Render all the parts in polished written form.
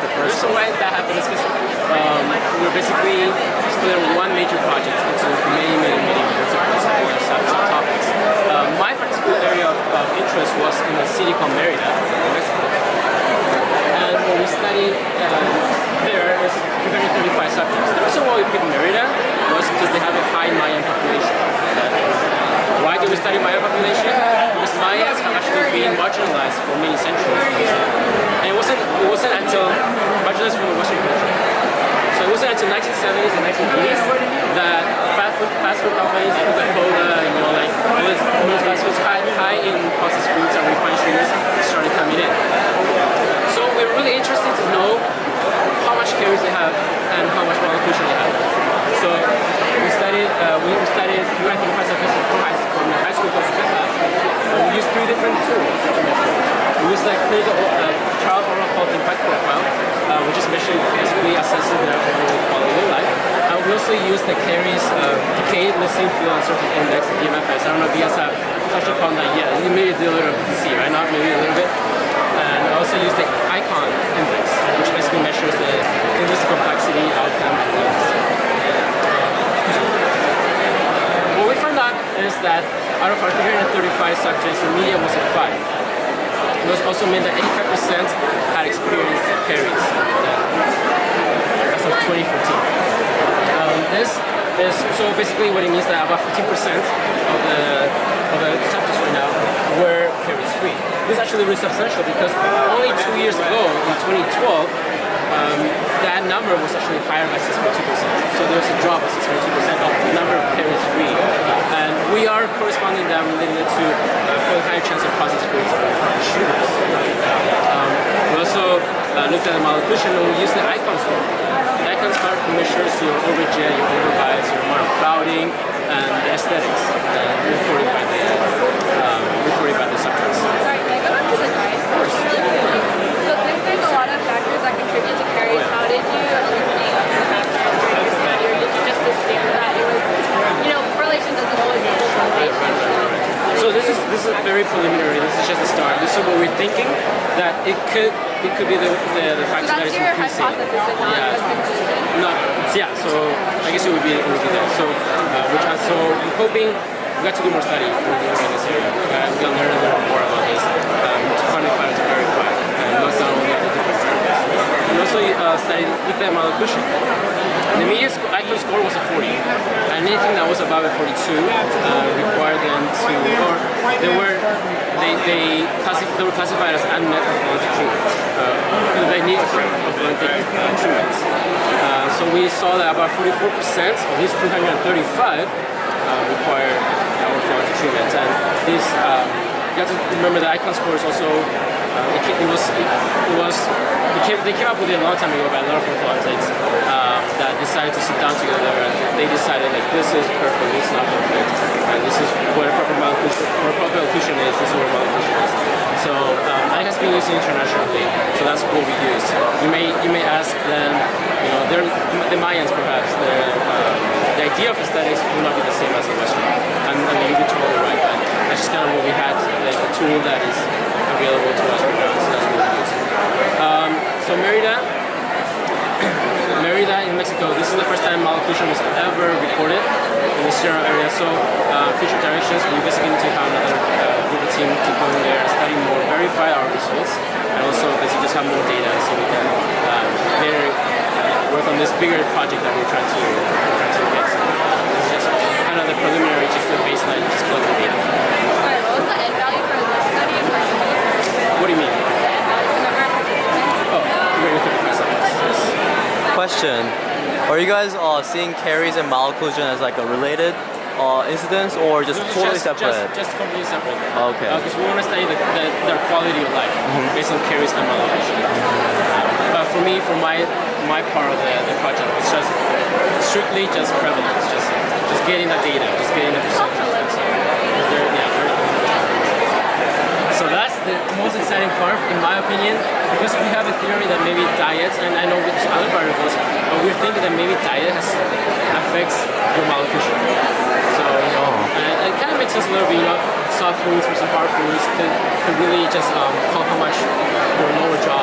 the first reason why that happened is because we're basically splitting one major project into many multiple subtopics. My particular area of interest was in a city called Merida, Mexico. And what we studied there is 335 subjects. The reason why we picked Merida was because they have a high Mayan population. Why do we study Mayan population? Because Mayans have actually been marginalized for many centuries. And it wasn't until marginalized from the Western culture. So it wasn't until 1970s and 1980s that fast food companies, Coca-Cola, like all those fast foods high in processed foods and refined sugars started coming in. So we're really interested to know how much calories they have and how much malnutrition they have. So we studied 335 subjects from the high school course, and we used 3 different tools to measure. We used clinical child oral health impact profile, which is basically assessing their overall quality of life. And we also used the calories decay, listening, feel, and surface index, DMFS. I don't know if you guys have touched upon that yet. You maybe did a little bit to see, right? Not maybe a little bit. And I also used the icon index, which basically measures the linguistic complexity, outcome, and needs. What we found out is that out of our 335 subjects, the median was a 5. It also meant that 85% had experienced caries as of 2014. This is so basically what it means that about 15% of the subjects right now were caries free. This is actually really substantial because only 2 years ago, in 2012, that number was actually higher by 6.2%. So there was a drop of 6.2% of the number of caries free. And we are corresponding that related to a higher chance of processed foods and sugars. We also looked at the malnutrition and we used the icon score. The icon score measures your overjet, your overbite, your amount of crowding, and the aesthetics reported by the subjects. Sorry, can I go back to the diet? Of course. So since there's a lot of factors that contribute to caries, how did you eliminate other factors during your study, or did you just assume that it was, correlation doesn't always equal causation? So this is very preliminary. This is just a start. This is what we're thinking that it could be the factor that is increasing. So that's your hypothesis and not a conclusion. So I guess it would be there. So I'm hoping we got to do more study in this area. We're gonna learn a little more about this to quantify and to verify, and not only at the different variables. We also studied with the malnutrition. The median icon score was a 40, and anything that was above a 42 required them to, or they were classified as unmet orthodontic treatments. They need orthodontic treatments. So we saw that about 44% of these 235 require orthodontic treatments, and this you have to remember the icon score is also they came up with it a long time ago by a lot of orthodontics that decided to sit down together and they decided this is perfect, this is not perfect, and this is what a proper malnutrition is, this is what malnutrition is. So it has been used internationally, so that's what we use. You may ask them, the Mayans perhaps, the idea of aesthetics will not be the same as the Western, and you'd be totally right, but that's just kind of what we had, the tool that is available to us right now, so that's what we use. So Merida in Mexico, this is the first time malnutrition was ever recorded in the Sierra area. So future directions, we basically need to have another group of team to go in there and study more, verify our results, and also basically just have more data so we can later work on this bigger project that we're trying to get. So this is just kind of the preliminary, just the baseline, just collect the data. Sorry, what was the end value for this study in particular? What do you mean? Question: are you guys seeing caries and malocclusion as a related incidence, or just totally separate? Just completely separate. Okay. Because we want to study their quality of life based on caries and malocclusion. But for me, for my part of the project, it's just strictly just prevalence, just getting the data, just getting the percentages. So that's the most exciting part, in my opinion, because we have a theory that maybe diet, and I know there's other variables, but we're thinking that maybe diet affects your malnutrition. So, and it kind of makes sense a little bit, soft foods versus hard foods could really just how much your lower jaw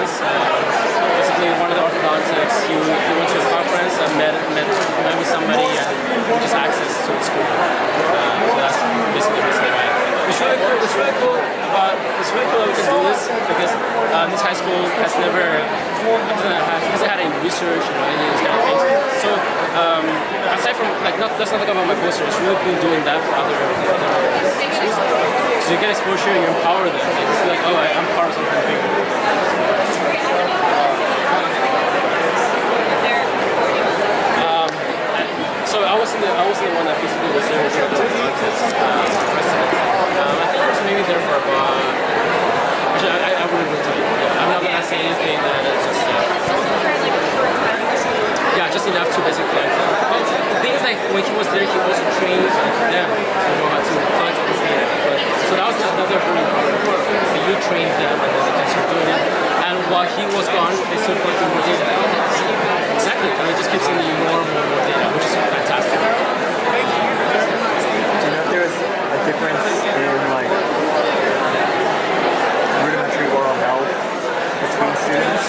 conference. Basically, one of the orthodontics, he went to a conference and met with somebody and just access to the school. So that's basically the reason why. It's really cool. It's really cool that we can do this because this high school has never hasn't had any research or any of these kind of things. So aside from that's not about my poster. It's really cool doing that for other organizations. So you get exposure, you empower them. They just feel like, oh, I'm part of something bigger. So I wasn't the one that basically was there for the contest president. I think I was maybe there for about. Actually, I wouldn't really tell you. I'm not gonna say anything that is just. Yeah, just enough to basically. Well, the thing is, like when he was there, he also trained them to know how to collect this data. So that was another very important part. So you trained them, and then they can start doing it. And while he was gone, they still collected more data. Exactly, and it just keeps sending you more and more data, which is fantastic. Do you know if there was a difference in like rudimentary oral health between students?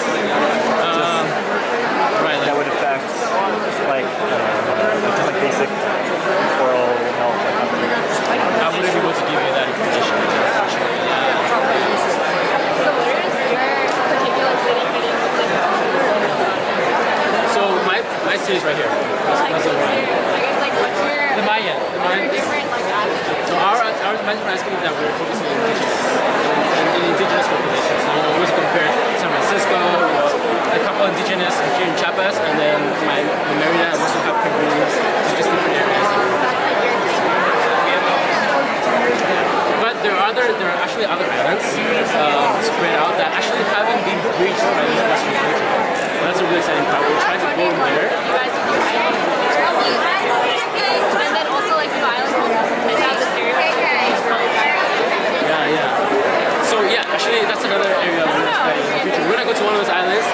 Right. That would affect like just like basic oral health. I wouldn't be able to give you that information. So where is your particular city fitting with So my city's right here. That's the one. I guess like what's your The Mayan. different like aspects? So our management asking that we're focusing on indigenous populations. So we was compared San Francisco, a couple indigenous here in Chiapas, and then the Merida and also have Peru's, just different areas. But there are actually other islands spread out that actually haven't been reached by this Western culture. Well, that's a really exciting part. We're trying to go there. You guys do and then also like the islands and have the stereotypes. Yeah. So yeah, actually that's another area we're studying in the future. We're gonna go to one of those islands